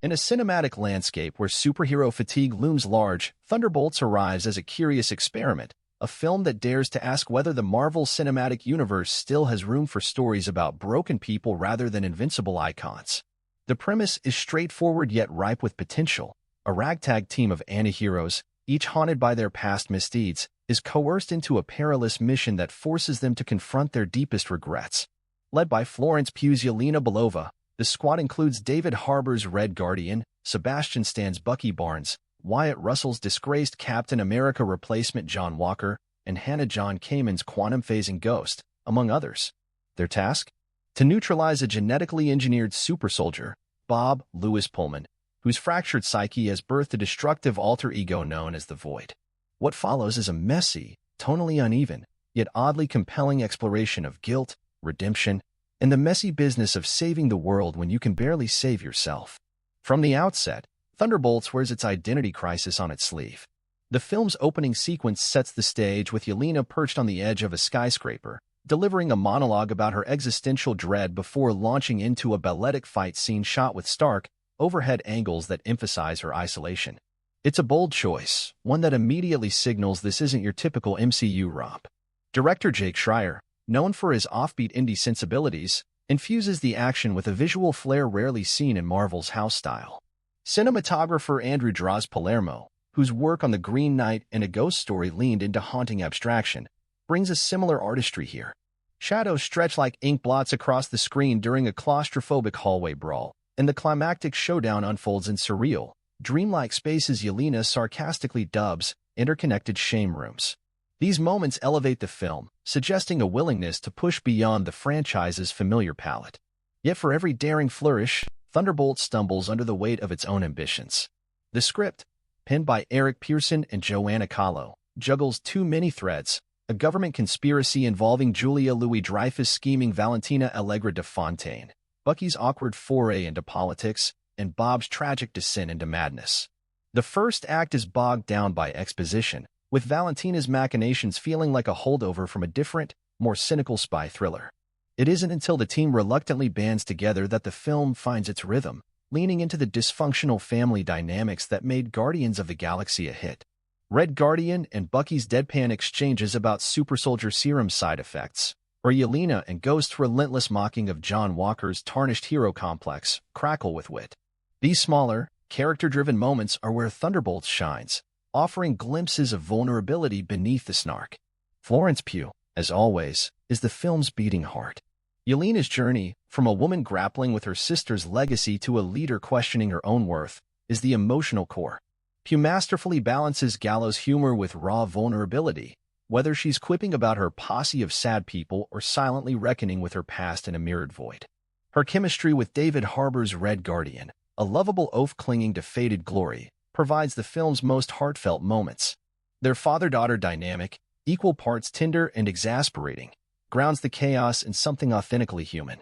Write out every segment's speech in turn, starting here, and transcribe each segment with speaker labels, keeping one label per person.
Speaker 1: In a cinematic landscape where superhero fatigue looms large, Thunderbolts arrives as a curious experiment, a film that dares to ask whether the Marvel Cinematic Universe still has room for stories about broken people rather than invincible icons. The premise is straightforward yet ripe with potential. A ragtag team of anti-heroes, each haunted by their past misdeeds, is coerced into a perilous mission that forces them to confront their deepest regrets. Led by Florence Pugh's Yelena Belova, the squad includes David Harbour's Red Guardian, Sebastian Stan's Bucky Barnes, Wyatt Russell's disgraced Captain America replacement John Walker, and Hannah John Kamen's quantum-phasing Ghost, among others. Their task? To neutralize a genetically engineered super-soldier, Bob Lewis Pullman, whose fractured psyche has birthed a destructive alter ego known as the Void. What follows is a messy, tonally uneven, yet oddly compelling exploration of guilt, redemption, and the messy business of saving the world when you can barely save yourself. From the outset, Thunderbolts wears its identity crisis on its sleeve. The film's opening sequence sets the stage with Yelena perched on the edge of a skyscraper, delivering a monologue about her existential dread before launching into a balletic fight scene shot with stark, overhead angles that emphasize her isolation. It's a bold choice, one that immediately signals this isn't your typical MCU romp. Director Jake Schreier, known for his offbeat indie sensibilities, infuses the action with a visual flair rarely seen in Marvel's house style. Cinematographer Andrew Draws Palermo, whose work on The Green Knight and A Ghost Story leaned into haunting abstraction, brings a similar artistry here. Shadows stretch like ink blots across the screen during a claustrophobic hallway brawl, and the climactic showdown unfolds in surreal, dreamlike spaces Yelena sarcastically dubs interconnected shame rooms. These moments elevate the film, suggesting a willingness to push beyond the franchise's familiar palette. Yet for every daring flourish, Thunderbolt stumbles under the weight of its own ambitions. The script, penned by Eric Pearson and Joanna Kahlo, juggles too many threads: a government conspiracy involving Julia Louis-Dreyfus scheming Valentina Allegra de Fontaine, Bucky's awkward foray into politics, and Bob's tragic descent into madness. The first act is bogged down by exposition, with Valentina's machinations feeling like a holdover from a different, more cynical spy thriller. It isn't until the team reluctantly bands together that the film finds its rhythm, leaning into the dysfunctional family dynamics that made Guardians of the Galaxy a hit. Red Guardian and Bucky's deadpan exchanges about super-soldier serum side effects, or Yelena and Ghost's relentless mocking of John Walker's tarnished hero complex, crackle with wit. These smaller, character-driven moments are where Thunderbolts shines, offering glimpses of vulnerability beneath the snark. Florence Pugh, as always, is the film's beating heart. Yelena's journey, from a woman grappling with her sister's legacy to a leader questioning her own worth, is the emotional core. Pugh masterfully balances gallows humor with raw vulnerability, whether she's quipping about her posse of sad people or silently reckoning with her past in a mirrored void. Her chemistry with David Harbour's Red Guardian, a lovable oaf clinging to faded glory, provides the film's most heartfelt moments. Their father-daughter dynamic, equal parts tender and exasperating, grounds the chaos in something authentically human.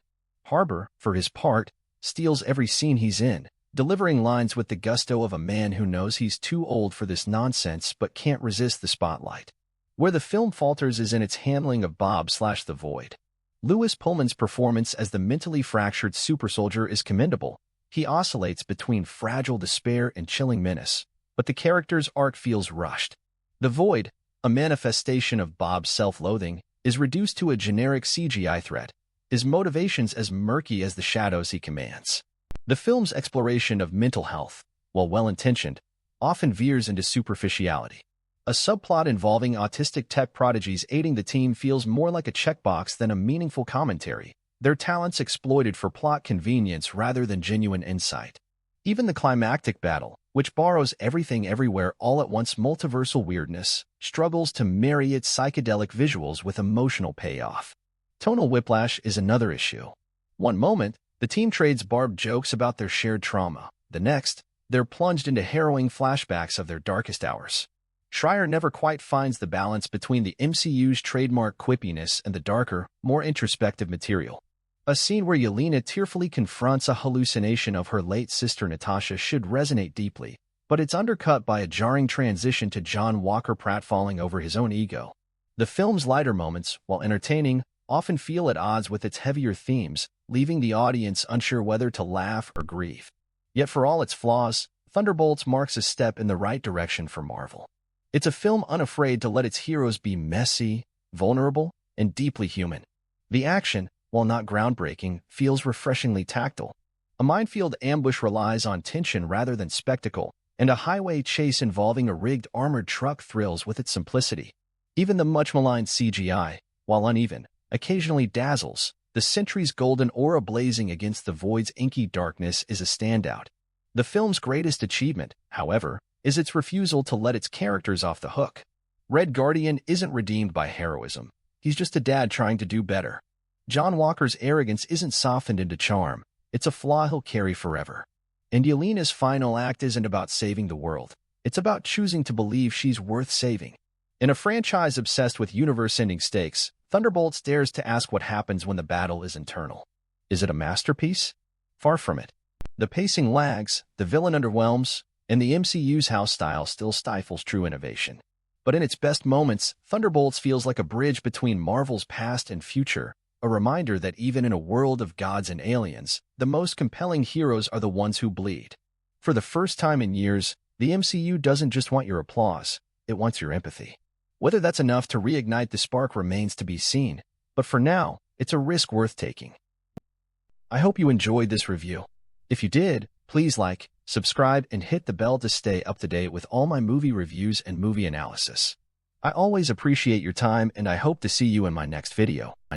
Speaker 1: Harbour, for his part, steals every scene he's in, delivering lines with the gusto of a man who knows he's too old for this nonsense but can't resist the spotlight. Where the film falters is in its handling of Bob/the Void. Lewis Pullman's performance as the mentally fractured super-soldier is commendable. He oscillates between fragile despair and chilling menace, but the character's arc feels rushed. The Void, a manifestation of Bob's self-loathing, is reduced to a generic CGI threat, his motivations as murky as the shadows he commands. The film's exploration of mental health, while well-intentioned, often veers into superficiality. A subplot involving autistic tech prodigies aiding the team feels more like a checkbox than a meaningful commentary, their talents exploited for plot convenience rather than genuine insight. Even the climactic battle, which borrows everything everywhere all at once multiversal weirdness, struggles to marry its psychedelic visuals with emotional payoff. Tonal whiplash is another issue. One moment, the team trades barbed jokes about their shared trauma. The next, they're plunged into harrowing flashbacks of their darkest hours. Schreier never quite finds the balance between the MCU's trademark quippiness and the darker, more introspective material. A scene where Yelena tearfully confronts a hallucination of her late sister Natasha should resonate deeply, but it's undercut by a jarring transition to John Walker pratfalling over his own ego. The film's lighter moments, while entertaining, often feel at odds with its heavier themes, leaving the audience unsure whether to laugh or grieve. Yet for all its flaws, Thunderbolts marks a step in the right direction for Marvel. It's a film unafraid to let its heroes be messy, vulnerable, and deeply human. The action, while not groundbreaking, feels refreshingly tactile. A minefield ambush relies on tension rather than spectacle, and a highway chase involving a rigged armored truck thrills with its simplicity. Even the much-maligned CGI, while uneven, occasionally dazzles. The Sentry's golden aura blazing against the Void's inky darkness is a standout. The film's greatest achievement, however, is its refusal to let its characters off the hook. Red Guardian isn't redeemed by heroism. He's just a dad trying to do better. John Walker's arrogance isn't softened into charm. It's a flaw he'll carry forever. And Yelena's final act isn't about saving the world. It's about choosing to believe she's worth saving. In a franchise obsessed with universe-ending stakes, Thunderbolts dares to ask what happens when the battle is internal. Is it a masterpiece? Far from it. The pacing lags, the villain underwhelms, and the MCU's house style still stifles true innovation. But in its best moments, Thunderbolts feels like a bridge between Marvel's past and future, a reminder that even in a world of gods and aliens, the most compelling heroes are the ones who bleed. For the first time in years, the MCU doesn't just want your applause, it wants your empathy. Whether that's enough to reignite the spark remains to be seen, but for now, it's a risk worth taking. I hope you enjoyed this review. If you did, please like, subscribe, and hit the bell to stay up to date with all my movie reviews and movie analysis. I always appreciate your time, and I hope to see you in my next video.